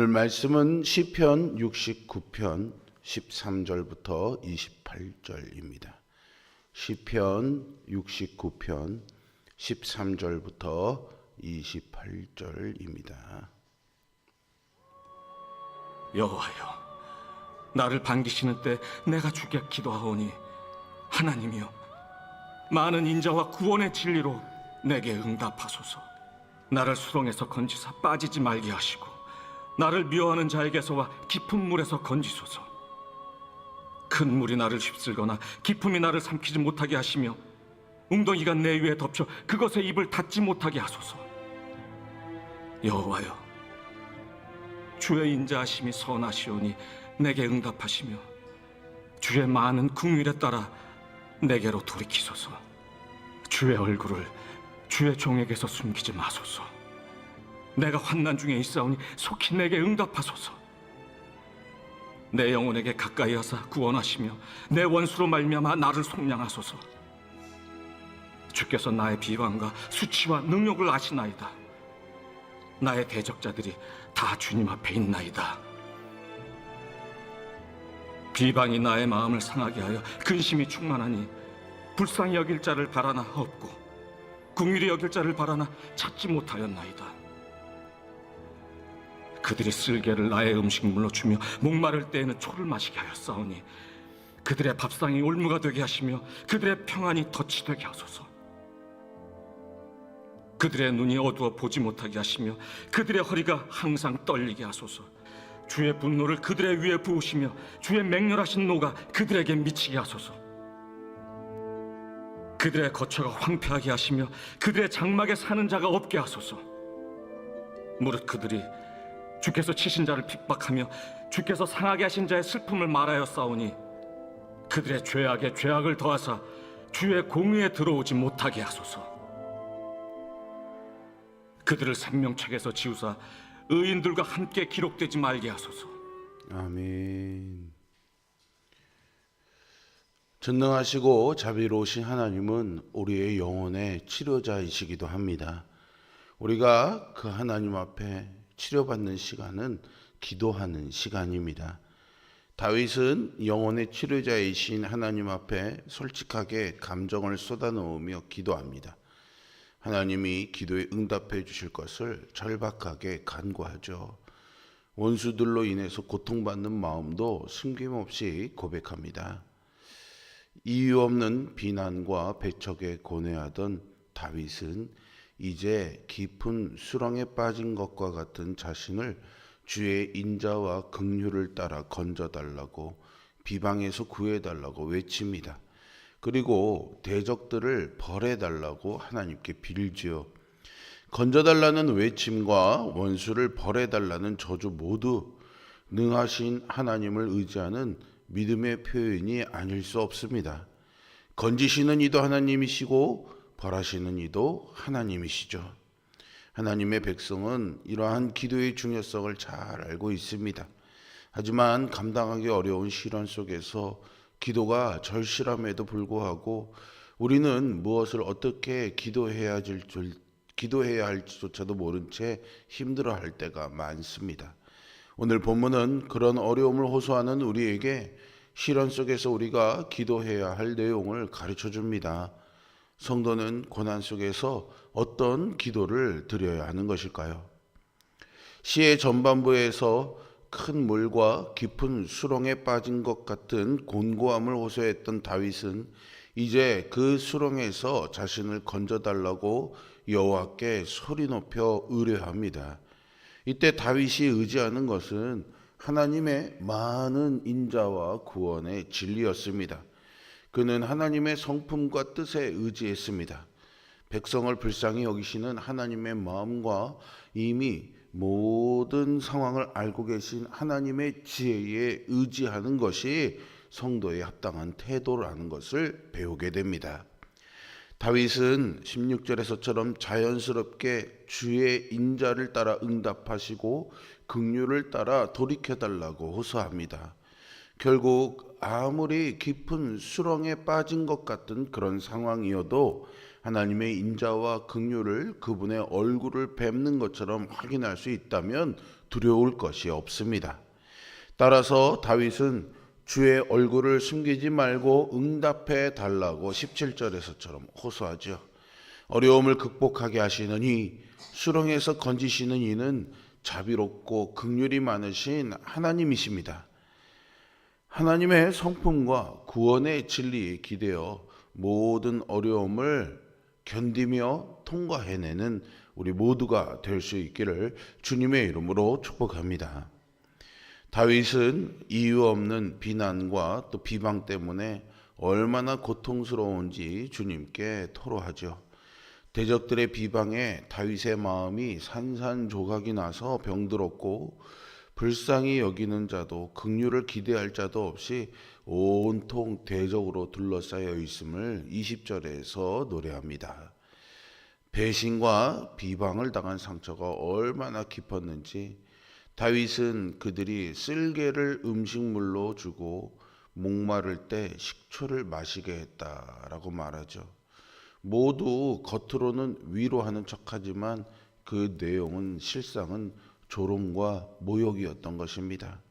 오늘 말씀은 시편 69편 13절부터 28절입니다. 시편 69편 13절부터 28절입니다. 여호와여, 나를 반기시는 때 내가 주께 기도하오니 하나님이여, 많은 인자와 구원의 진리로 내게 응답하소서. 나를 수렁에서 건지사 빠지지 말게 하시고 나를 미워하는 자에게서와 깊은 물에서 건지소서. 큰 물이 나를 휩쓸거나 깊음이 나를 삼키지 못하게 하시며 웅덩이가 내 위에 덮쳐 그것에 입을 닫지 못하게 하소서. 여호와여, 주의 인자하심이 선하시오니 내게 응답하시며 주의 많은 긍휼에 따라 내게로 돌이키소서. 주의 얼굴을 주의 종에게서 숨기지 마소서. 내가 환난 중에 있사오니 속히 내게 응답하소서. 내 영혼에게 가까이 하사 구원하시며 내 원수로 말미암아 나를 속량하소서. 주께서 나의 비방과 수치와 능력을 아시나이다. 나의 대적자들이 다 주님 앞에 있나이다. 비방이 나의 마음을 상하게 하여 근심이 충만하니 불쌍히 여길 자를 바라나 없고 긍휼히 여길 자를 바라나 찾지 못하였나이다. 그들이 쓸개를 나의 음식물로 주며 목마를 때에는 초를 마시게 하였사오니 그들의 밥상이 올무가 되게 하시며 그들의 평안이 덫이 되게 하소서. 그들의 눈이 어두워 보지 못하게 하시며 그들의 허리가 항상 떨리게 하소서. 주의 분노를 그들의 위에 부으시며 주의 맹렬하신 노가 그들에게 미치게 하소서. 그들의 거처가 황폐하게 하시며 그들의 장막에 사는 자가 없게 하소서. 무릇 그들이 주께서 치신 자를 핍박하며 주께서 상하게 하신 자의 슬픔을 말하였사오니 그들의 죄악에 죄악을 더하사 주의 공의에 들어오지 못하게 하소서. 그들을 생명책에서 지우사 의인들과 함께 기록되지 말게 하소서. 아멘. 전능하시고 자비로우신 하나님은 우리의 영혼의 치료자이시기도 합니다. 우리가 그 하나님 앞에 치료받는 시간은 기도하는 시간입니다. 다윗은 영혼의 치료자이신 하나님 앞에 솔직하게 감정을 쏟아놓으며 기도합니다. 하나님이 기도에 응답해 주실 것을 절박하게 간구하죠. 원수들로 인해서 고통받는 마음도 숨김없이 고백합니다. 이유 없는 비난과 배척에 고뇌하던 다윗은 이제 깊은 수렁에 빠진 것과 같은 자신을 주의 인자와 긍휼을 따라 건져달라고 비방에서 구해달라고 외칩니다. 그리고 대적들을 벌해달라고 하나님께 빌지요. 건져달라는 외침과 원수를 벌해달라는 저주 모두 능하신 하나님을 의지하는 믿음의 표현이 아닐 수 없습니다. 건지시는 이도 하나님이시고 벌하시는 이도 하나님이시죠. 하나님의 백성은 이러한 기도의 중요성을 잘 알고 있습니다. 하지만 감당하기 어려운 시련 속에서 기도가 절실함에도 불구하고 우리는 무엇을 어떻게 기도해야 할지조차도 모른 채 힘들어할 때가 많습니다. 오늘 본문은 그런 어려움을 호소하는 우리에게 시련 속에서 우리가 기도해야 할 내용을 가르쳐 줍니다. 성도는 고난 속에서 어떤 기도를 드려야 하는 것일까요? 시의 전반부에서 큰 물과 깊은 수렁에 빠진 것 같은 곤고함을 호소했던 다윗은 이제 그 수렁에서 자신을 건져달라고 여호와께 소리 높여 의뢰합니다. 이때 다윗이 의지하는 것은 하나님의 많은 인자와 구원의 진리였습니다. 그는 하나님의 성품과 뜻에 의지했습니다. 백성을 불쌍히 여기시는 하나님의 마음과 이미 모든 상황을 알고 계신 하나님의 지혜에 의지하는 것이 성도의 합당한 태도라는 것을 배우게 됩니다. 다윗은 16절에서처럼 자연스럽게 주의 인자를 따라 응답하시고 긍휼을 따라 돌이켜달라고 호소합니다. 결국 아무리 깊은 수렁에 빠진 것 같은 그런 상황이어도 하나님의 인자와 긍휼을 그분의 얼굴을 뵙는 것처럼 확인할 수 있다면 두려울 것이 없습니다. 따라서 다윗은 주의 얼굴을 숨기지 말고 응답해 달라고 17절에서처럼 호소하죠. 어려움을 극복하게 하시는 이, 수렁에서 건지시는 이는 자비롭고 긍휼이 많으신 하나님이십니다. 하나님의 성품과 구원의 진리에 기대어 모든 어려움을 견디며 통과해내는 우리 모두가 될 수 있기를 주님의 이름으로 축복합니다. 다윗은 이유 없는 비난과 또 비방 때문에 얼마나 고통스러운지 주님께 토로하죠. 대적들의 비방에 다윗의 마음이 산산조각이 나서 병들었고, 불쌍히 여기는 자도 긍휼을 기대할 자도 없이 온통 대적으로 둘러싸여 있음을 20절에서 노래합니다. 배신과 비방을 당한 상처가 얼마나 깊었는지 다윗은 그들이 쓸개를 음식물로 주고 목마를 때 식초를 마시게 했다라고 말하죠. 모두 겉으로는 위로하는 척하지만 그 내용은 실상은 조롱과 모욕이었던 것입니다.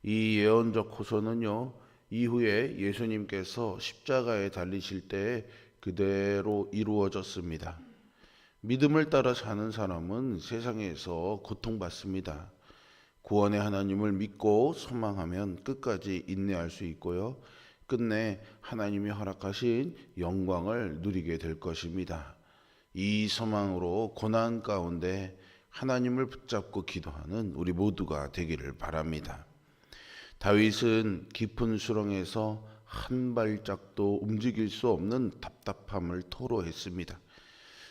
이 예언적 호소는요, 이후에 예수님께서 십자가에 달리실 때에 그대로 이루어졌습니다. 믿음을 따라 사는 사람은 세상에서 고통받습니다. 구원의 하나님을 믿고 소망하면 끝까지 인내할 수 있고요, 끝내 하나님이 허락하신 영광을 누리게 될 것입니다. 이 소망으로 고난 가운데 하나님을 붙잡고 기도하는 우리 모두가 되기를 바랍니다. 다윗은 깊은 수렁에서 한 발짝도 움직일 수 없는 답답함을 토로했습니다.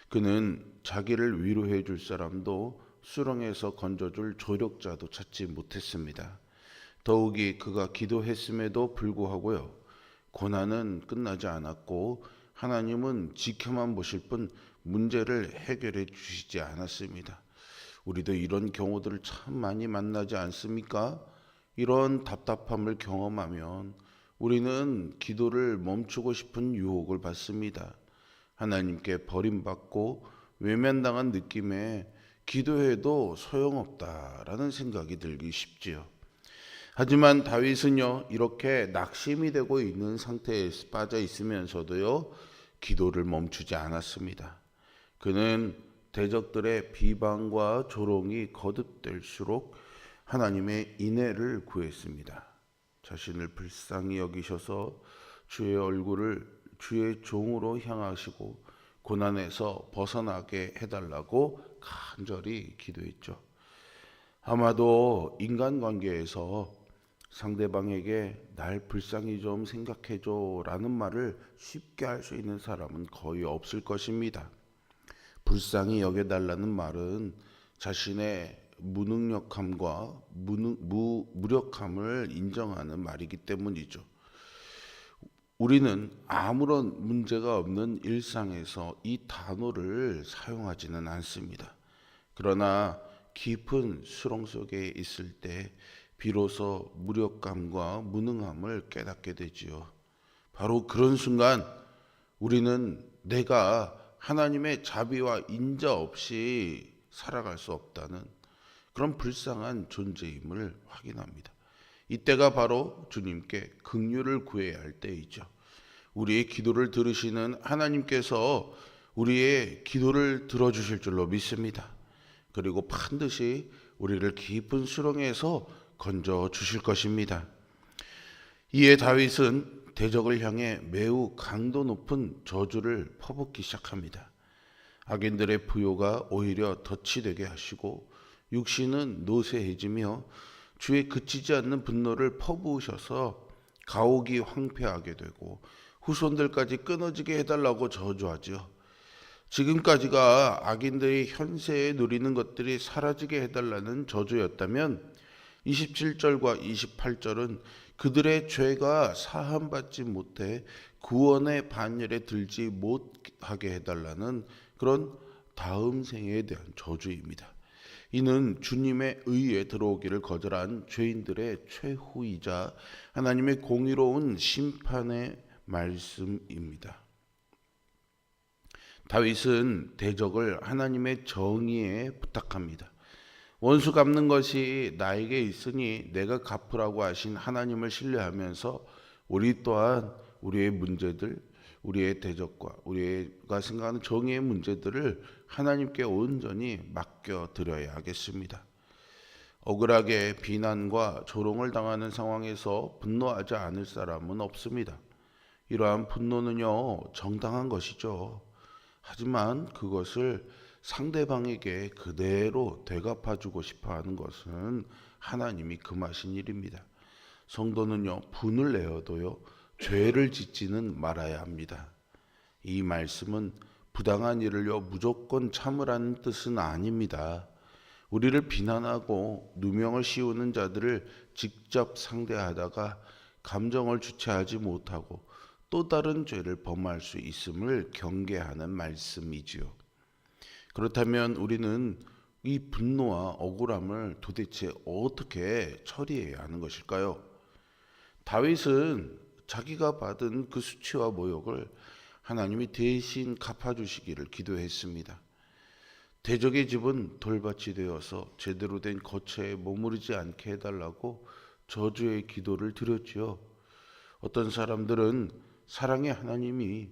그는 자기를 위로해 줄 사람도 수렁에서 건져줄 조력자도 찾지 못했습니다. 더욱이 그가 기도했음에도 불구하고요, 고난은 끝나지 않았고 하나님은 지켜만 보실 뿐 문제를 해결해 주시지 않았습니다. 우리도 이런 경우들을 참 많이 만나지 않습니까? 이런 답답함을 경험하면 우리는 기도를 멈추고 싶은 유혹을 받습니다. 하나님께 버림받고 외면당한 느낌에 기도해도 소용없다라는 생각이 들기 쉽지요. 하지만 다윗은요, 이렇게 낙심이 되고 있는 상태에 빠져 있으면서도요, 기도를 멈추지 않았습니다. 그는 대적들의 비방과 조롱이 거듭될수록 하나님의 인애를 구했습니다. 자신을 불쌍히 여기셔서 주의 얼굴을 주의 종으로 향하시고 고난에서 벗어나게 해달라고 간절히 기도했죠. 아마도 인간관계에서 상대방에게 날 불쌍히 좀 생각해줘 라는 말을 쉽게 할 수 있는 사람은 거의 없을 것입니다. 불쌍히 여겨달라는 말은 자신의 무능력함과 무력함을 인정하는 말이기 때문이죠. 우리는 아무런 문제가 없는 일상에서 이 단어를 사용하지는 않습니다. 그러나 깊은 수렁 속에 있을 때 비로소 무력감과 무능함을 깨닫게 되지요. 바로 그런 순간 우리는 내가 하나님의 자비와 인자 없이 살아갈 수 없다는 그런 불쌍한 존재임을 확인합니다. 이때가 바로 주님께 긍휼을 구해야 할 때이죠. 우리의 기도를 들으시는 하나님께서 우리의 기도를 들어주실 줄로 믿습니다. 그리고 반드시 우리를 깊은 수렁에서 건져 주실 것입니다. 이에 다윗은 대적을 향해 매우 강도 높은 저주를 퍼붓기 시작합니다. 악인들의 부요가 오히려 덫이 되게 하시고 육신은 노쇠해지며 주의 그치지 않는 분노를 퍼부으셔서 가옥이 황폐하게 되고 후손들까지 끊어지게 해달라고 저주하죠. 지금까지가 악인들이 현세에 누리는 것들이 사라지게 해달라는 저주였다면 27절과 28절은 그들의 죄가 사함받지 못해 구원의 반열에 들지 못하게 해달라는 그런 다음 생에 대한 저주입니다. 이는 주님의 의에 들어오기를 거절한 죄인들의 최후이자 하나님의 공의로운 심판의 말씀입니다. 다윗은 대적을 하나님의 정의에 부탁합니다. 원수 갚는 것이 나에게 있으니 내가 갚으라고 하신 하나님을 신뢰하면서 우리 또한 우리의 문제들, 우리의 대적과 우리가 생각하는 정의의 문제들을 하나님께 온전히 맡겨드려야 하겠습니다. 억울하게 비난과 조롱을 당하는 상황에서 분노하지 않을 사람은 없습니다. 이러한 분노는요, 정당한 것이죠. 하지만 그것을 상대방에게 그대로 되갚아주고 싶어 하는 것은 하나님이 금하신 일입니다. 성도는요, 분을 내어도요, 죄를 짓지는 말아야 합니다. 이 말씀은 부당한 일을요, 무조건 참으라는 뜻은 아닙니다. 우리를 비난하고 누명을 씌우는 자들을 직접 상대하다가 감정을 주체하지 못하고 또 다른 죄를 범할 수 있음을 경계하는 말씀이지요. 그렇다면 우리는 이 분노와 억울함을 도대체 어떻게 처리해야 하는 것일까요? 다윗은 자기가 받은 그 수치와 모욕을 하나님이 대신 갚아주시기를 기도했습니다. 대적의 집은 돌밭이 되어서 제대로 된 거처에 머무르지 않게 해달라고 저주의 기도를 드렸지요. 어떤 사람들은 사랑의 하나님이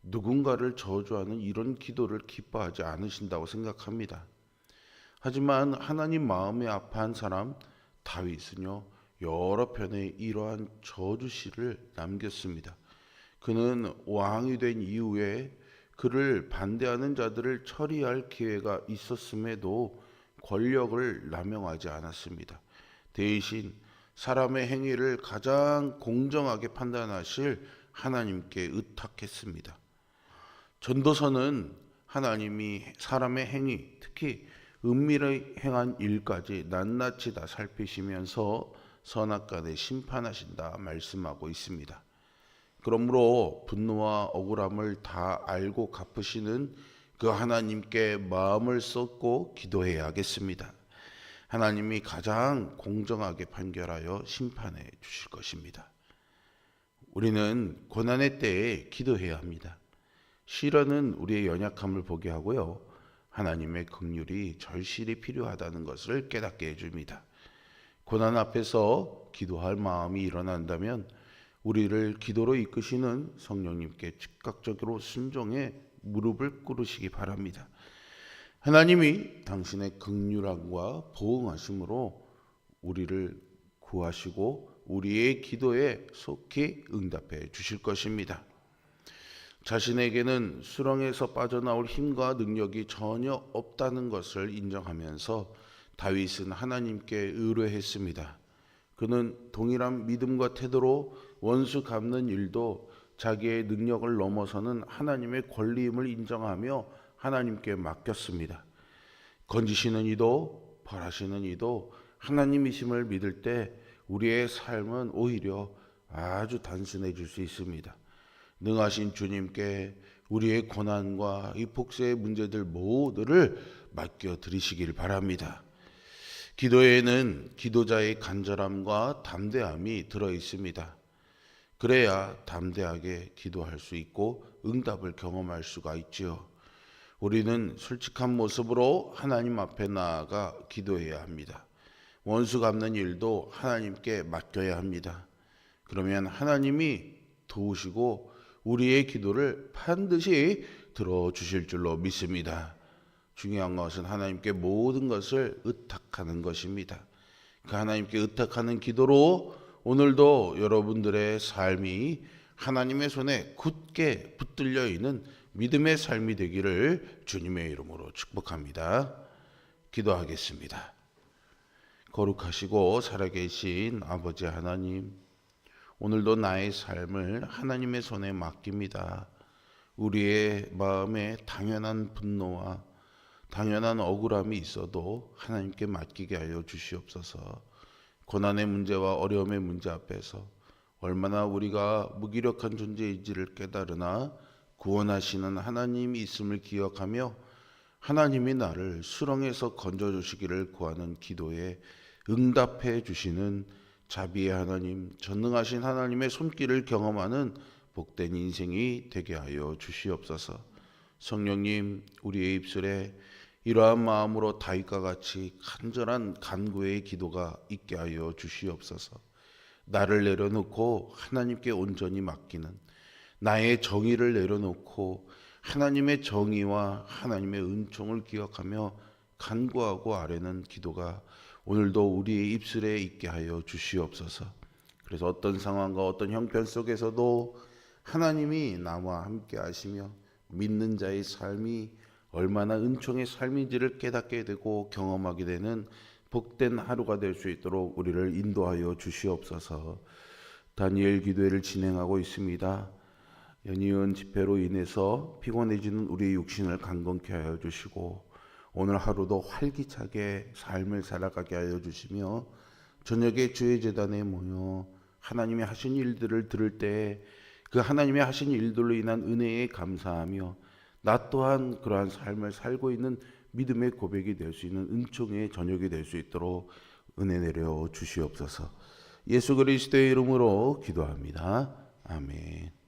누군가를 저주하는 이런 기도를 기뻐하지 않으신다고 생각합니다. 하지만 하나님 마음에 아파한 사람 다윗은요, 여러 편의 이러한 저주시를 남겼습니다. 그는 왕이 된 이후에 그를 반대하는 자들을 처리할 기회가 있었음에도 권력을 남용하지 않았습니다. 대신 사람의 행위를 가장 공정하게 판단하실 하나님께 의탁했습니다. 전도서는 하나님이 사람의 행위, 특히 은밀히 행한 일까지 낱낱이 다 살피시면서 선악간에 심판하신다 말씀하고 있습니다. 그러므로 분노와 억울함을 다 알고 갚으시는 그 하나님께 마음을 쏟고 기도해야 하겠습니다. 하나님이 가장 공정하게 판결하여 심판해 주실 것입니다. 우리는 고난의 때에 기도해야 합니다. 시련은 우리의 연약함을 보게 하고요, 하나님의 긍휼이 절실히 필요하다는 것을 깨닫게 해줍니다. 고난 앞에서 기도할 마음이 일어난다면 우리를 기도로 이끄시는 성령님께 즉각적으로 순종해 무릎을 꿇으시기 바랍니다. 하나님이 당신의 긍휼함과 보응하심으로 우리를 구하시고 우리의 기도에 속히 응답해 주실 것입니다. 자신에게는 수렁에서 빠져나올 힘과 능력이 전혀 없다는 것을 인정하면서 다윗은 하나님께 의뢰했습니다. 그는 동일한 믿음과 태도로 원수 갚는 일도 자기의 능력을 넘어서는 하나님의 권리임을 인정하며 하나님께 맡겼습니다. 건지시는 이도 벌하시는 이도 하나님이심을 믿을 때 우리의 삶은 오히려 아주 단순해질 수 있습니다. 능하신 주님께 우리의 고난과 이 복세의 문제들 모두를 맡겨드리시길 바랍니다. 기도에는 기도자의 간절함과 담대함이 들어 있습니다. 그래야 담대하게 기도할 수 있고 응답을 경험할 수가 있지요. 우리는 솔직한 모습으로 하나님 앞에 나아가 기도해야 합니다. 원수 갚는 일도 하나님께 맡겨야 합니다. 그러면 하나님이 도우시고 우리의 기도를 반드시 들어주실 줄로 믿습니다. 중요한 것은 하나님께 모든 것을 의탁하는 것입니다. 그 하나님께 의탁하는 기도로 오늘도 여러분들의 삶이 하나님의 손에 굳게 붙들려 있는 믿음의 삶이 되기를 주님의 이름으로 축복합니다. 기도하겠습니다. 거룩하시고 살아계신 아버지 하나님, 오늘도 나의 삶을 하나님의 손에 맡깁니다. 우리의 마음에 당연한 분노와 당연한 억울함이 있어도 하나님께 맡기게 하여 주시옵소서. 고난의 문제와 어려움의 문제 앞에서 얼마나 우리가 무기력한 존재인지를 깨달으나 구원하시는 하나님이 있음을 기억하며 하나님이 나를 수렁에서 건져주시기를 구하는 기도에 응답해 주시는 자비의 하나님, 전능하신 하나님의 손길을 경험하는 복된 인생이 되게 하여 주시옵소서. 성령님, 우리의 입술에 이러한 마음으로 다윗과 같이 간절한 간구의 기도가 있게 하여 주시옵소서. 나를 내려놓고 하나님께 온전히 맡기는, 나의 정의를 내려놓고 하나님의 정의와 하나님의 은총을 기억하며 간구하고 아뢰는 기도가 오늘도 우리의 입술에 있게 하여 주시옵소서. 그래서 어떤 상황과 어떤 형편 속에서도 하나님이 나와 함께 하시며 믿는 자의 삶이 얼마나 은총의 삶인지를 깨닫게 되고 경험하게 되는 복된 하루가 될 수 있도록 우리를 인도하여 주시옵소서. 다니엘 기도회를 진행하고 있습니다. 연이은 집회로 인해서 피곤해지는 우리의 육신을 강건케 하여 주시고 오늘 하루도 활기차게 삶을 살아가게 하여 주시며 저녁에 주의 제단에 모여 하나님이 하신 일들을 들을 때 그 하나님의 하신 일들로 인한 은혜에 감사하며 나 또한 그러한 삶을 살고 있는 믿음의 고백이 될 수 있는 은총의 저녁이 될 수 있도록 은혜 내려 주시옵소서. 예수 그리스도의 이름으로 기도합니다. 아멘.